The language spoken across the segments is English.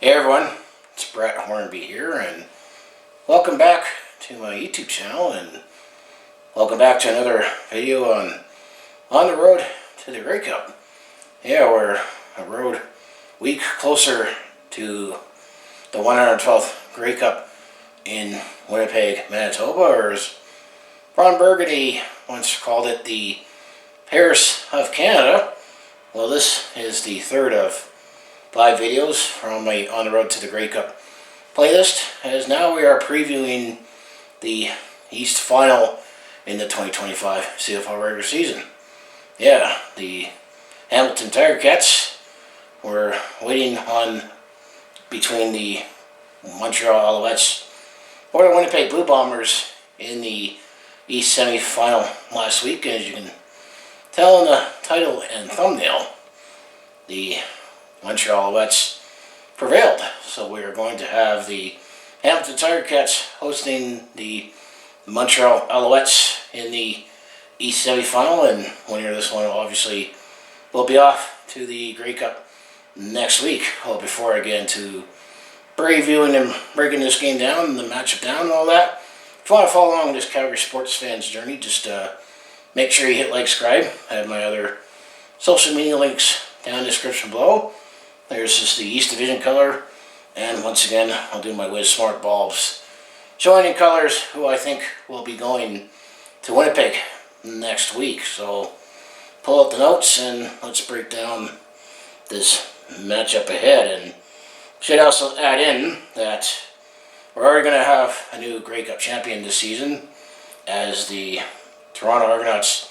Hey everyone, it's Brett Hornby here, and welcome back to my YouTube channel, and welcome back to another video on the road to the Grey Cup. Yeah, we're a road week closer to the 112th Grey Cup in Winnipeg, Manitoba, or as Ron Burgundy once called it, the Paris of Canada. Well, this is the third of 5 videos from my On the Road to the Grey Cup playlist, as now we are previewing the East Final in the 2025 CFL regular season. Yeah, the Hamilton Tiger Cats were waiting on between the Montreal Alouettes or the Winnipeg Blue Bombers in the East semi-final last week. As you can tell in the title and thumbnail, the Montreal Alouettes prevailed. So we are going to have the Hamilton Tiger Cats hosting the Montreal Alouettes in the East semi-final, and winner of this one obviously will be off to the Grey Cup next week. Well, before I get into previewing and breaking this game down, the matchup down and all that, if you want to follow along with this Calgary sports fans journey, just make sure you hit like, subscribe. I have my other social media links down in the description below. There's just the East Division color, and once again, I'll do my Wiz Smart bulbs showing in colors who I think will be going to Winnipeg next week. So pull out the notes and let's break down this matchup ahead. And should also add in that we're already going to have a new Grey Cup champion this season, as the Toronto Argonauts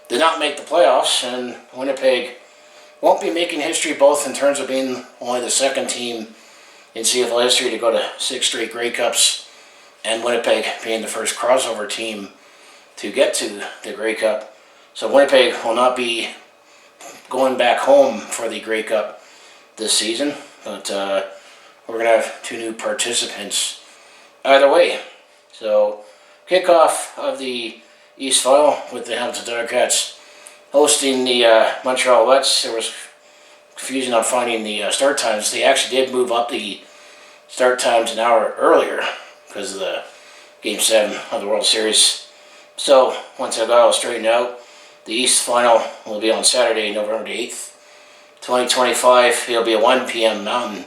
did not make the playoffs, and Winnipeg won't be making history, both in terms of being only the second team in CFL history to go to 6 straight Grey Cups, and Winnipeg being the first crossover team to get to the Grey Cup. So Winnipeg will not be going back home for the Grey Cup this season, but we're going to have 2 new participants either way. So kickoff of the East Final with the Hamilton Tiger Cats hosting the Montreal Alouettes. There was confusion on finding the start times. They actually did move up the start times an hour earlier because of the Game 7 of the World Series. So once I got all straightened out, the East Final will be on Saturday, November 8th, 2025. It'll be a 1 p.m. Mountain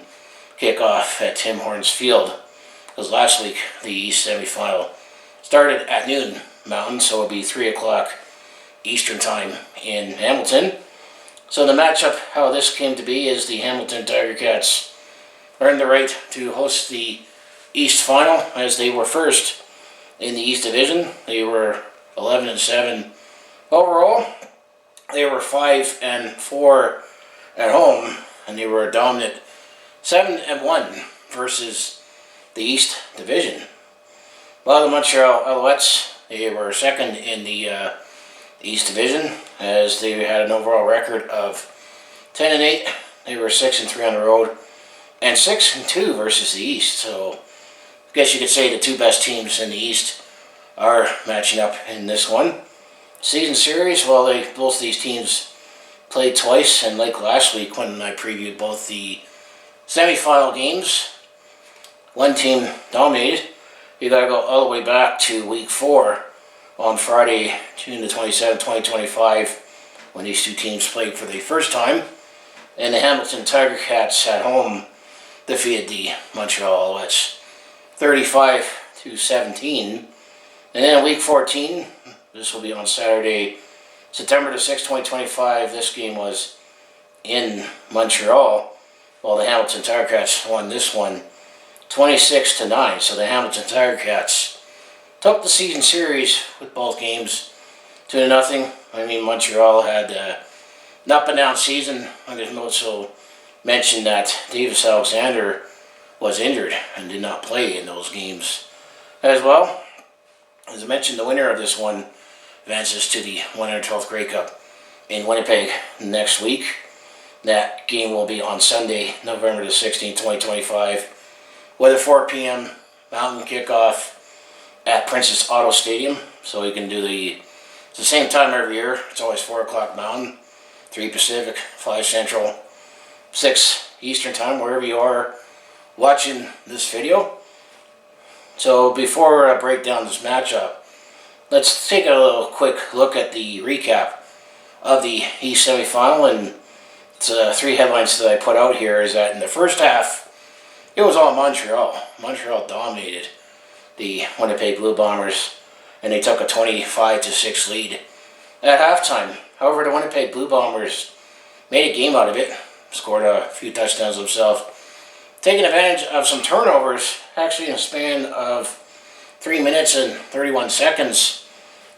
kickoff at Tim Hortons Field, because last week the East semi-final started at noon Mountain, so it'll be 3 o'clock Eastern Time in Hamilton. So the matchup, how this came to be, is the Hamilton Tiger Cats earned the right to host the East Final, as they were first in the East Division. They were 11-7 overall. They were 5-4 at home, and they were a dominant 7-1 versus the East Division. While the Montreal Alouettes, they were second in the East Division, as they had an overall record of 10-8. They were 6-3 on the road and 6-2 versus the East. So I guess you could say the 2 best teams in the East are matching up in this one. Season series, well, both these teams played twice, and like last week when I previewed both the semi-final games, one team dominated. You got to go all the way back to week 4 on Friday, June the 27th, 2025, when these 2 teams played for the first time, and the Hamilton Tiger Cats at home defeated the Montreal Alouettes 35-17. And then in week 14, this will be on Saturday, September the 6th, 2025, this game was in Montreal, while the Hamilton Tiger Cats won this one 26-9. So the Hamilton Tiger Cats took the season series with both games 2-0. I mean, Montreal had an up-and-down season. I just also mentioned that Davis Alexander was injured and did not play in those games as well. As I mentioned, the winner of this one advances to the 112th Grey Cup in Winnipeg next week. That game will be on Sunday, November the 16th, 2025, with a 4 p.m. Mountain kickoff at Princess Auto Stadium. So you can do it's the same time every year. It's always 4 o'clock Mountain, 3 Pacific, 5 Central, 6 Eastern Time, wherever you are watching this video. So before I break down this matchup, let's take a little quick look at the recap of the East semifinal. And the three headlines that I put out here is that in the first half, it was all Montreal. Montreal dominated the Winnipeg Blue Bombers, and they took a 25-6 lead at halftime. However, the Winnipeg Blue Bombers made a game out of it, scored a few touchdowns themselves, taking advantage of some turnovers. Actually, in a span of 3 minutes and 31 seconds,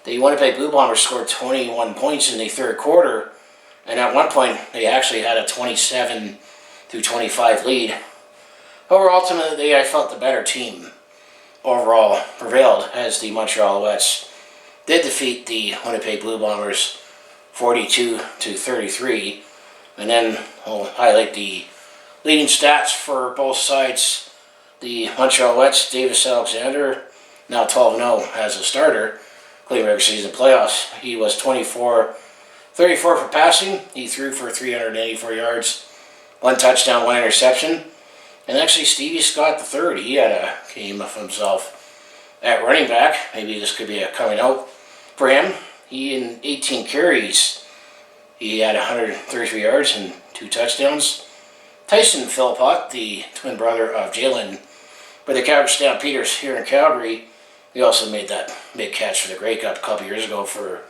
the Winnipeg Blue Bombers scored 21 points in the third quarter, and at one point, they actually had a 27-25 lead. However, ultimately, I felt the better team overall prevailed as the Montreal Alouettes did defeat the Winnipeg Blue Bombers 42-33. And then I'll highlight the leading stats for both sides. The Montreal Alouettes, Davis Alexander, now 12-0 as a starter, including regular season playoffs. He was 24-34 for passing. He threw for 384 yards, 1 touchdown, 1 interception. And actually, Stevie Scott III, he had a game of himself at running back. Maybe this could be a coming out for him. He, in 18 carries, he had 133 yards and 2 touchdowns. Tyson Philpott, the twin brother of Jalen, for the Calgary Stampeders here in Calgary, he also made that big catch for the Grey Cup a couple years ago for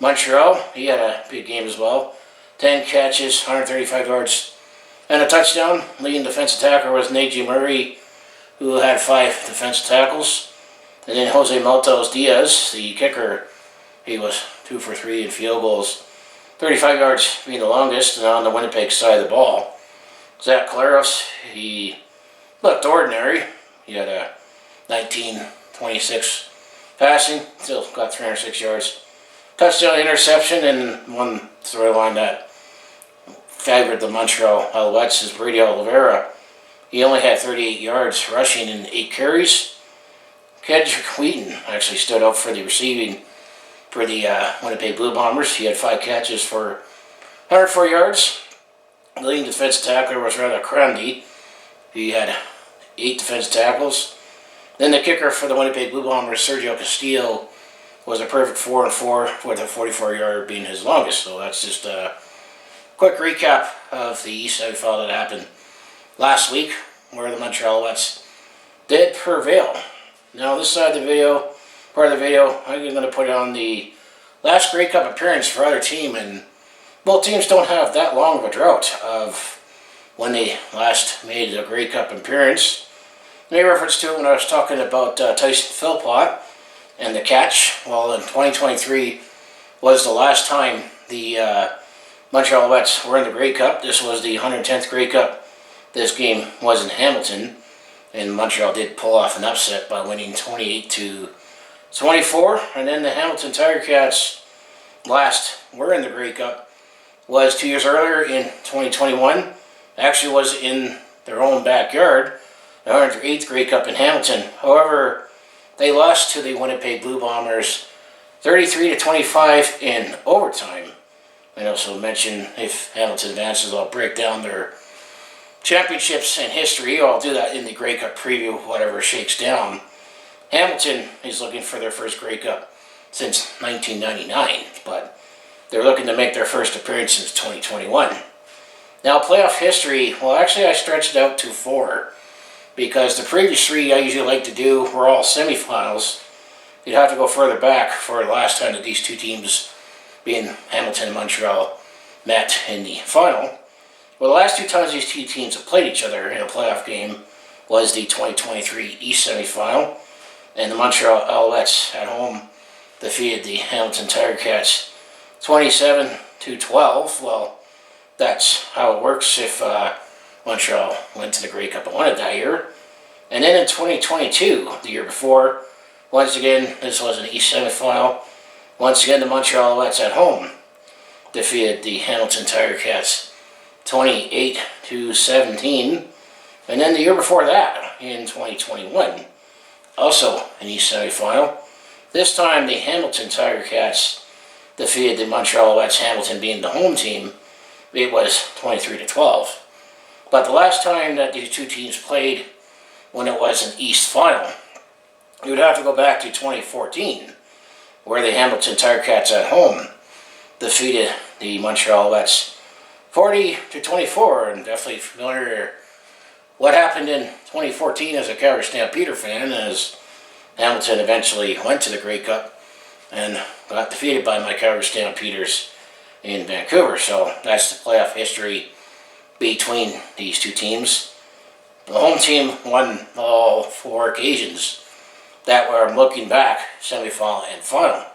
Montreal. He had a big game as well. 10 catches, 135 yards, and a touchdown. Leading defensive tackler was Najee Murray, who had 5 defensive tackles. And then Jose Maltos Diaz, the kicker, he was 2 for 3 in field goals. 35 yards being the longest, and on the Winnipeg side of the ball, Zach Claros, he looked ordinary. He had a 19-26 passing, still got 306 yards. Touchdown, interception, and one storyline that favored the Montreal Alouettes is Brady Oliveira. He only had 38 yards rushing in 8 carries. Kedrick Wheaton actually stood up for the receiving for the Winnipeg Blue Bombers. He had 5 catches for 104 yards. The leading defensive tackler was Rada Krandy. He had 8 defensive tackles. Then the kicker for the Winnipeg Blue Bombers, Sergio Castillo, was a perfect 4-4 with a 44-yarder being his longest. So that's just a quick recap of the East semifinal that happened last week, where the Montreal Alouettes did prevail. Now this side of the video, part of the video, I'm going to put on the last Grey Cup appearance for either team, and both teams don't have that long of a drought of when they last made a Grey Cup appearance. I made reference to it when I was talking about Tyson Philpott and the catch. Well, in 2023 was the last time the Montreal Alouettes were in the Grey Cup. This was the 110th Grey Cup. This game was in Hamilton, and Montreal did pull off an upset by winning 28-24. And then the Hamilton Tiger Cats last were in the Grey Cup was 2 years earlier in 2021. Actually was in their own backyard, the 108th Grey Cup in Hamilton. However, they lost to the Winnipeg Blue Bombers 33-25 in overtime. I also mention if Hamilton advances, I'll break down their championships in history. I'll do that in the Grey Cup preview, whatever shakes down. Hamilton is looking for their first Grey Cup since 1999, but they're looking to make their first appearance since 2021. Now, playoff history, well, actually I stretched it out to 4, because the previous 3 I usually like to do were all semifinals. You'd have to go further back for the last time that these two teams, being Hamilton and Montreal, met in the final. Well, the last 2 times these two teams have played each other in a playoff game was the 2023 East semifinal, and the Montreal Alouettes at home defeated the Hamilton Tiger Cats 27-12. Well, that's how it works if Montreal went to the Grey Cup and won it that year. And then in 2022, the year before, once again, this was an East semifinal. Once again, the Montreal Alouettes at home defeated the Hamilton Tiger Cats 28-17. And then the year before that, in 2021, also an East semifinal. This time, the Hamilton Tiger Cats defeated the Montreal Alouettes, Hamilton being the home team. It was 23-12. But the last time that these two teams played, when it was an East final, you would have to go back to 2014, where the Hamilton Tiger Cats at home defeated the Montreal Alouettes 40-24, and definitely familiar what happened in 2014 as a Calgary Stampeder fan, as Hamilton eventually went to the Grey Cup and got defeated by my Calgary Stampeders in Vancouver. So that's the playoff history between these two teams. The home team won all 4 occasions that were, looking back, semifinal and final.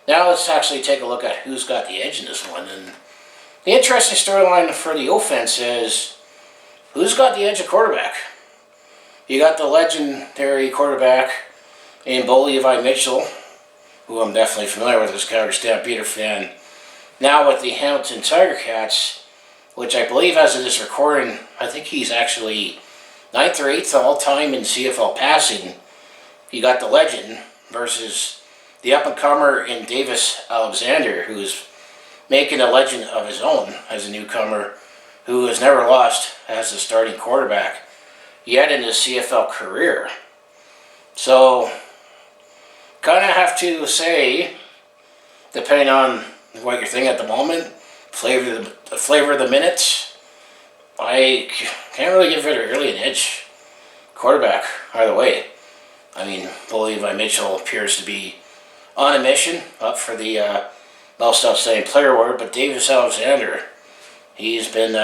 Now let's actually take a look at who's got the edge in this one. And the interesting storyline for the offense is who's got the edge at quarterback. You got the legendary quarterback in Bo Levi Mitchell, who I'm definitely familiar with as a Calgary Stampeder fan, now with the Hamilton Tiger Cats, which I believe as of this recording, I think he's actually 9th or 8th all time in CFL passing. You got the legend versus the up-and-comer in Davis Alexander, who's making a legend of his own as a newcomer, who has never lost as a starting quarterback yet in his CFL career. So, kind of have to say, depending on what you're thinking at the moment, the flavor of the minutes, I can't really give it really an edge quarterback either way. I mean, Bo Levi Mitchell appears to be on a mission, up for the most outstanding player award, but Davis Alexander, he's been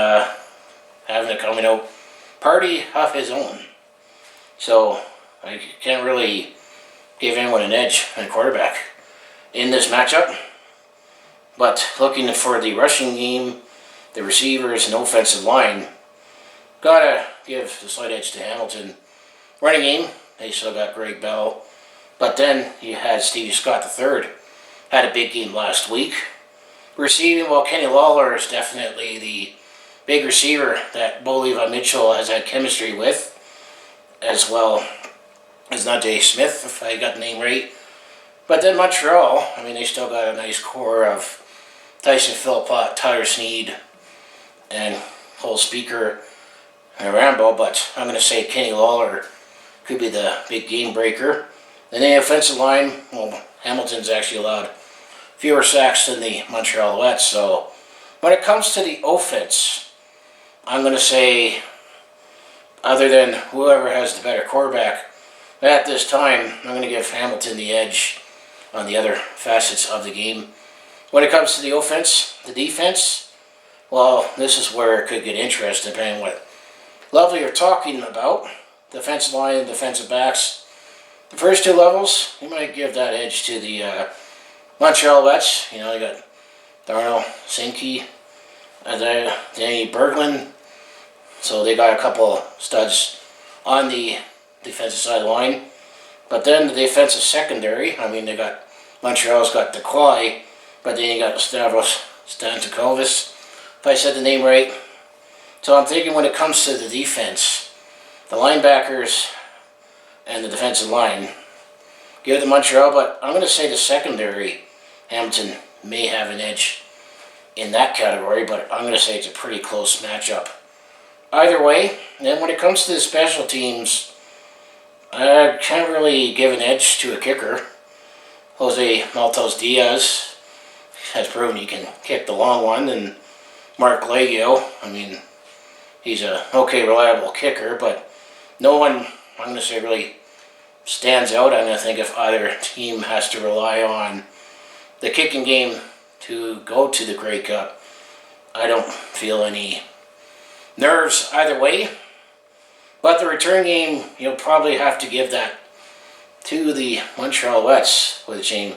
having a coming out party of his own. So I can't really give anyone an edge on quarterback in this matchup. But looking for the rushing game, the receivers and offensive line, gotta give the slight edge to Hamilton. Running game, they still got Greg Bell. But then you had Stevie Scott III, had a big game last week. Receiving, well, Kenny Lawler is definitely the big receiver that Bo Levi Mitchell has had chemistry with, as well as Najee Smith, if I got the name right. But then Montreal, I mean, they still got a nice core of Tyson Philpott, Tyler Sneed, and Cole Speaker and Rambo, but I'm going to say Kenny Lawler could be the big game breaker. And the offensive line, well, Hamilton's actually allowed fewer sacks than the Montreal Alouettes. So when it comes to the offense, I'm going to say, other than whoever has the better quarterback, at this time, I'm going to give Hamilton the edge on the other facets of the game. When it comes to the offense, the defense, well, this is where it could get interesting, depending on what level you're talking about. Defensive line and defensive backs. The first 2 levels, you might give that edge to the Montreal Alouettes. You know, you got Darnell Sankey, Danny Berglund. So they got a couple studs on the defensive side of the line. But then the defensive secondary, I mean, they got, Montreal's got DeQuay, but then you got Stavros Stankovic, if I said the name right. So I'm thinking when it comes to the defense, the linebackers and the defensive line, give it to Montreal, but I'm going to say the secondary, Hamilton may have an edge in that category, but I'm going to say it's a pretty close matchup either way. And then when it comes to the special teams, I can't really give an edge to a kicker. Jose Maltos Diaz has proven he can kick the long one, and Mark Legio, I mean, he's a okay, reliable kicker, but no one, I'm going to say, really stands out. I'm going to think if either team has to rely on the kicking game to go to the Grey Cup, I don't feel any nerves either way. But the return game, you'll probably have to give that to the Montreal Alouettes with James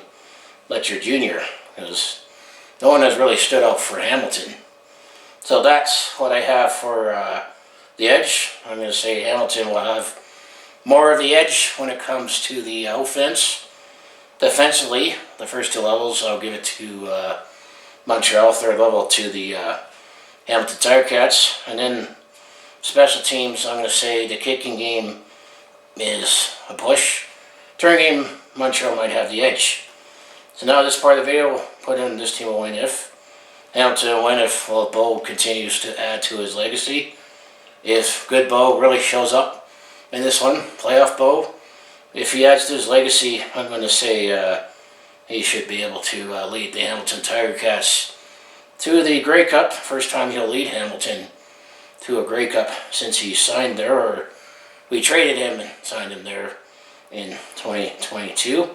Letcher Jr., because no one has really stood out for Hamilton. So that's what I have for the edge. I'm going to say Hamilton will have more of the edge when it comes to the offense. Defensively, the first 2 levels, I'll give it to Montreal. 3rd level to the Hamilton Tiger Cats. And then special teams, I'm going to say the kicking game is a push. Return game, Montreal might have the edge. So now this part of the video, we'll put in this team will win if. Hamilton will win if, well, Bo continues to add to his legacy. if good Bo really shows up in this one, playoff Bo, if he adds to his legacy, I'm going to say he should be able to lead the Hamilton Tiger Cats to the Grey Cup. First time he'll lead Hamilton to a Grey Cup since he signed there, or we traded him and signed him there in 2022.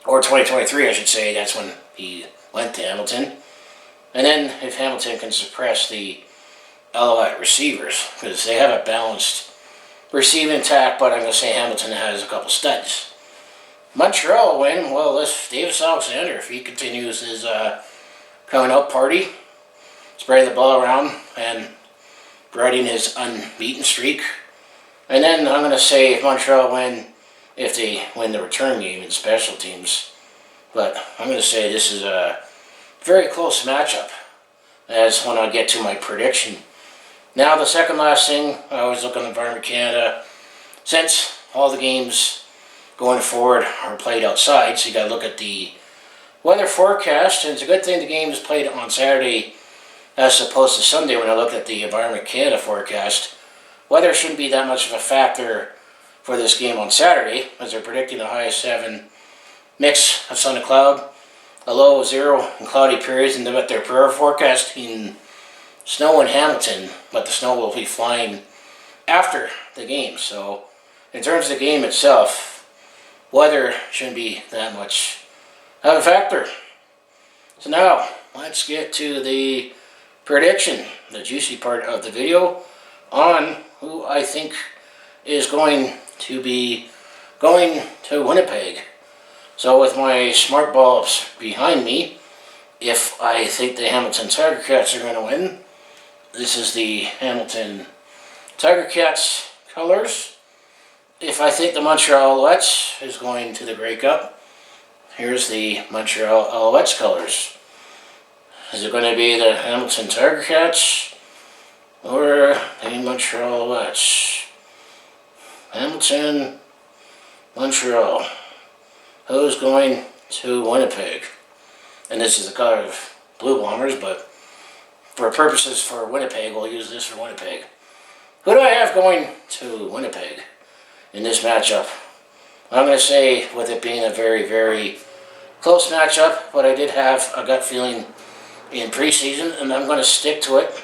Or 2023, I should say. That's when he went to Hamilton. And then if Hamilton can suppress the Alouette receivers, because they have a balanced receiving attack, but I'm going to say Hamilton has a couple studs. Montreal will win. Well, this Davis Alexander, if he continues his coming out party, spreading the ball around and riding his unbeaten streak. And then I'm going to say if Montreal win, if they win the return game in special teams. But I'm going to say this is a very close matchup as when I get to my prediction. Now the second last thing, I always look on Environment Canada. Since all the games going forward are played outside, so you got to look at the weather forecast. And it's a good thing the game is played on Saturday as opposed to Sunday. When I look at the Environment Canada forecast, weather shouldn't be that much of a factor for this game on Saturday, as they're predicting a high of 7, mix of sun and cloud, a low of 0 and cloudy periods, and then they're forecasting snow in Hamilton, but the snow will be flying after the game. So in terms of the game itself, weather shouldn't be that much of a factor. So now let's get to the prediction, the juicy part of the video, on who I think is going to be going to Winnipeg. So with my smart bulbs behind me, if I think the Hamilton Tiger Cats are going to win, this is the Hamilton Tiger Cats colors. If I think the Montreal Alouettes is going to the Grey Cup, here's the Montreal Alouettes colors. Is it going to be the Hamilton Tiger Cats or the Montreal Alouettes? Hamilton, Montreal. Who's going to Winnipeg? And this is the color of Blue Bombers, but for purposes for Winnipeg, we'll use this for Winnipeg. Who do I have going to Winnipeg in this matchup? I'm going to say, with it being a very, very close matchup, but I did have a gut feeling in preseason, and I'm going to stick to it.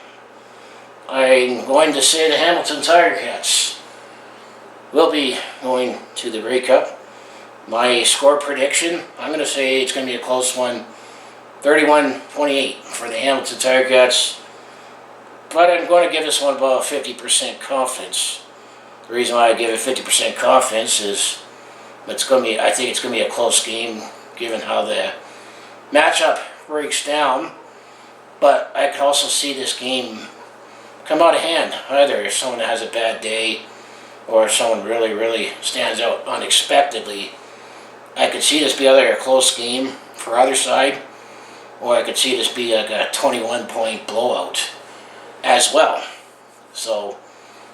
I'm going to say the Hamilton Tiger Cats will be going to the Grey Cup. My score prediction, I'm going to say it's going to be a close one, 31-28 for the Hamilton Tiger Cats. But I'm going to give this one about 50% confidence. The reason why I give it 50% confidence is I think it's going to be a close game, given how the matchup breaks down. But I could also see this game come out of hand. Either if someone has a bad day, or if someone really, really stands out unexpectedly, I could see this be either a close game for either side, or I could see this be like a 21-point blowout as well. So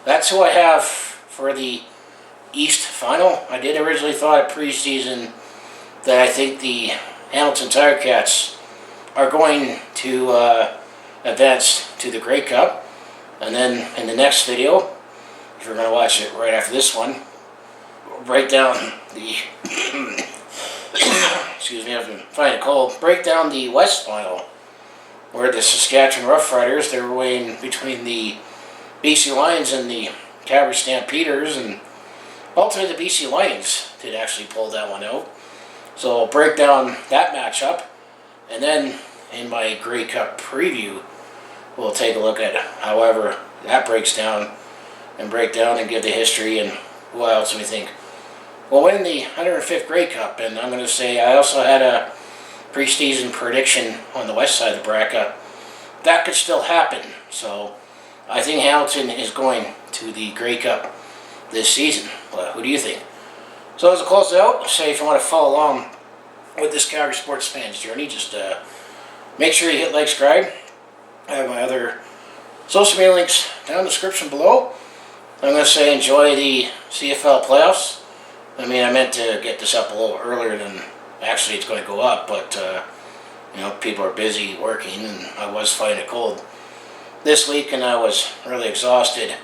that's who I have for the East Final. I did originally thought at preseason that I think the Hamilton Tiger Cats are going to advance to the Grey Cup. And then in the next video, if you're going to watch it right after this one, we'll break down the excuse me, I've been finding it cold. Break down the West Final, where the Saskatchewan Roughriders, they were weighing between the BC Lions and the Calgary Stampeders, and ultimately the BC Lions did actually pull that one out. So I'll break down that matchup, and then in my Grey Cup preview, we'll take a look at however that breaks down, and break down and give the history and who else we think will win the 105th Grey Cup. And I'm going to say I also had a preseason prediction on the west side of the bracket. That could still happen. So I think Hamilton is going to the Grey Cup this season. But who do you think? So as I close it out, say if you want to follow along with this Calgary sports fans journey, just make sure you hit like, subscribe. I have my other social media links down in the description below. I'm going to say enjoy the CFL playoffs. I mean, I meant to get this up a little earlier than actually it's going to go up, but people are busy working, and I was finding it cold. this week, and I was really exhausted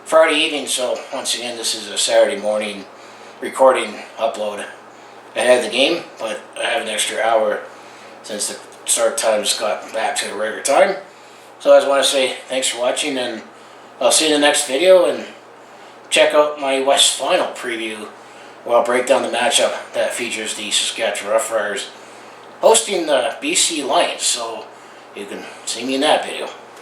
Friday evening, so once again this is a Saturday morning recording upload ahead of the game, but I have an extra hour since the start times got back to the regular time. So I just want to say thanks for watching, and I'll see you in the next video, and check out my West Final preview where I'll break down the matchup that features the Saskatchewan Roughriders hosting the BC Lions, so you can see me in that video.